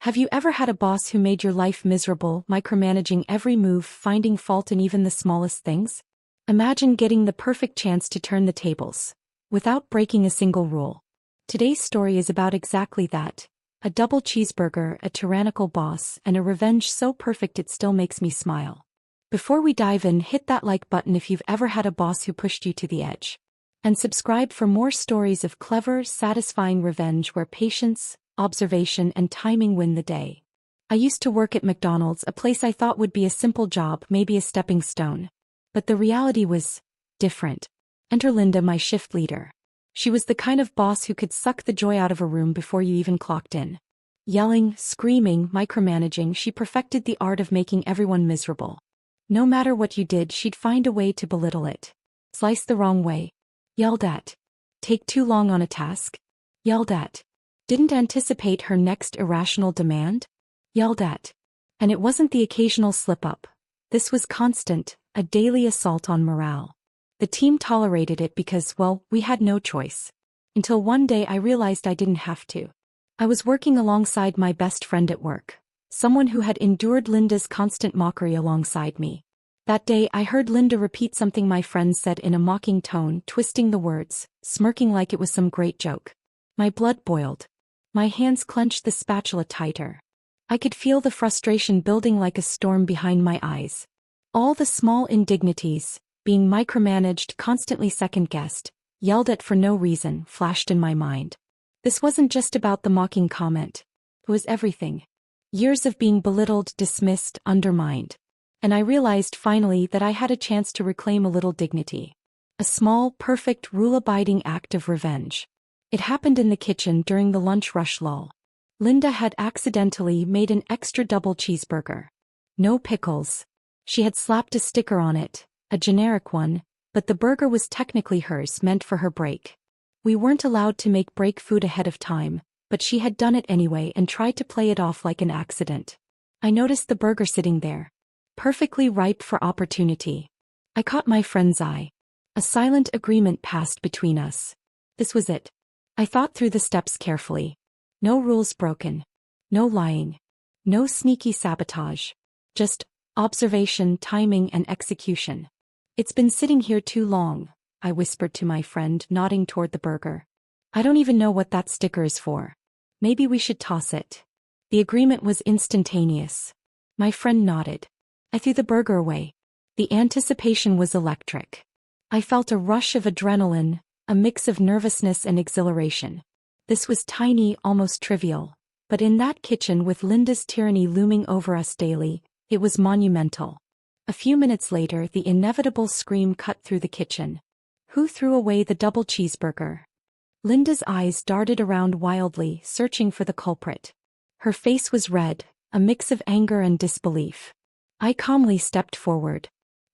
Have you ever had a boss who made your life miserable, micromanaging every move, finding fault in even the smallest things? Imagine getting the perfect chance to turn the tables, without breaking a single rule. Today's story is about exactly that. A double cheeseburger, a tyrannical boss, and a revenge so perfect it still makes me smile. Before we dive in, hit that like button if you've ever had a boss who pushed you to the edge. And subscribe for more stories of clever, satisfying revenge where patience, observation, and timing win the day. I used to work at McDonald's, a place I thought would be a simple job, maybe a stepping stone. But the reality was different. Enter Linda, my shift leader. She was the kind of boss who could suck the joy out of a room before you even clocked in. Yelling, screaming, micromanaging, she perfected the art of making everyone miserable. No matter what you did, she'd find a way to belittle it. Slice the wrong way. Yelled at. Take too long on a task. Yelled at. Didn't anticipate her next irrational demand. Yelled at. And it wasn't the occasional slip-up. This was constant, a daily assault on morale. The team tolerated it because, well, we had no choice. Until one day I realized I didn't have to. I was working alongside my best friend at work, someone who had endured Linda's constant mockery alongside me. That day I heard Linda repeat something my friend said in a mocking tone, twisting the words, smirking like it was some great joke. My blood boiled. My hands clenched the spatula tighter. I could feel the frustration building like a storm behind my eyes. All the small indignities, being micromanaged, constantly second-guessed, yelled at for no reason, flashed in my mind. This wasn't just about the mocking comment. It was everything. Years of being belittled, dismissed, undermined. And I realized finally that I had a chance to reclaim a little dignity. A small, perfect, rule-abiding act of revenge. It happened in the kitchen during the lunch rush lull. Linda had accidentally made an extra double cheeseburger. No pickles. She had slapped a sticker on it, a generic one, but the burger was technically hers, meant for her break. We weren't allowed to make break food ahead of time, but she had done it anyway and tried to play it off like an accident. I noticed the burger sitting there, perfectly ripe for opportunity. I caught my friend's eye. A silent agreement passed between us. This was it. I thought through the steps carefully. No rules broken. No lying. No sneaky sabotage. Just observation, timing, and execution. It's been sitting here too long, I whispered to my friend, nodding toward the burger. I don't even know what that sticker is for. Maybe we should toss it. The agreement was instantaneous. My friend nodded. I threw the burger away. The anticipation was electric. I felt a rush of adrenaline, a mix of nervousness and exhilaration. This was tiny, almost trivial. But in that kitchen with Linda's tyranny looming over us daily, it was monumental. A few minutes later, the inevitable scream cut through the kitchen. Who threw away the double cheeseburger? Linda's eyes darted around wildly, searching for the culprit. Her face was red, a mix of anger and disbelief. I calmly stepped forward.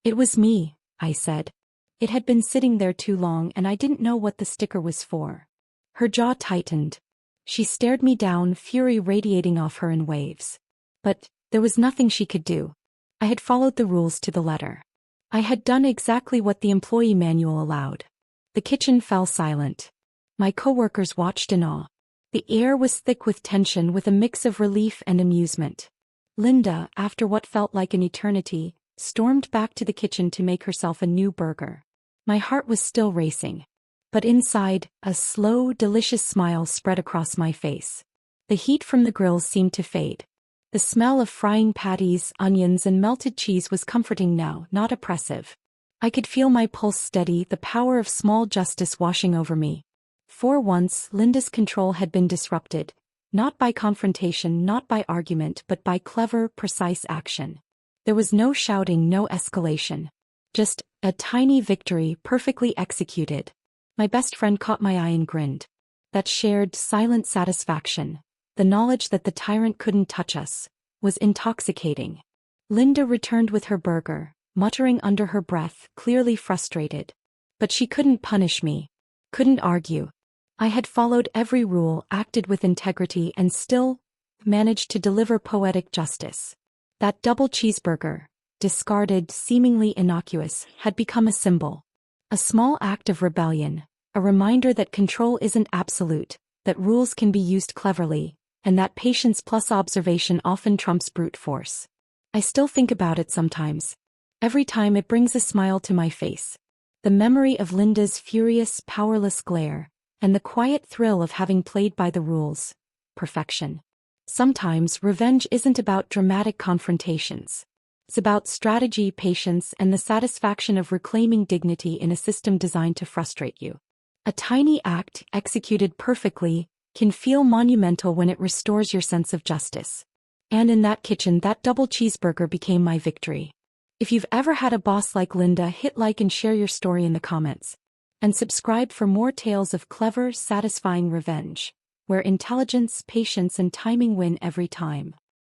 It was me, I said. It had been sitting there too long and I didn't know what the sticker was for. Her jaw tightened. She stared me down, fury radiating off her in waves. But there was nothing she could do. I had followed the rules to the letter. I had done exactly what the employee manual allowed. The kitchen fell silent. My coworkers watched in awe. The air was thick with tension, with a mix of relief and amusement. Linda, after what felt like an eternity, stormed back to the kitchen to make herself a new burger. My heart was still racing. But inside, a slow, delicious smile spread across my face. The heat from the grill seemed to fade. The smell of frying patties, onions, and melted cheese was comforting now, not oppressive. I could feel my pulse steady, the power of small justice washing over me. For once, Linda's control had been disrupted. Not by confrontation, not by argument, but by clever, precise action. There was no shouting, no escalation. Just a tiny victory, perfectly executed. My best friend caught my eye and grinned. That shared, silent satisfaction, the knowledge that the tyrant couldn't touch us, was intoxicating. Linda returned with her burger, muttering under her breath, clearly frustrated. But she couldn't punish me. Couldn't argue. I had followed every rule, acted with integrity, and still managed to deliver poetic justice. That double cheeseburger, discarded, seemingly innocuous, had become a symbol. A small act of rebellion, a reminder that control isn't absolute, that rules can be used cleverly, and that patience plus observation often trumps brute force. I still think about it sometimes. Every time it brings a smile to my face. The memory of Linda's furious, powerless glare, and the quiet thrill of having played by the rules. Perfection. Sometimes revenge isn't about dramatic confrontations. It's about strategy, patience, and the satisfaction of reclaiming dignity in a system designed to frustrate you. A tiny act, executed perfectly, can feel monumental when it restores your sense of justice. And in that kitchen, that double cheeseburger became my victory. If you've ever had a boss like Linda, hit like and share your story in the comments. And subscribe for more tales of clever, satisfying revenge, where intelligence, patience, and timing win every time.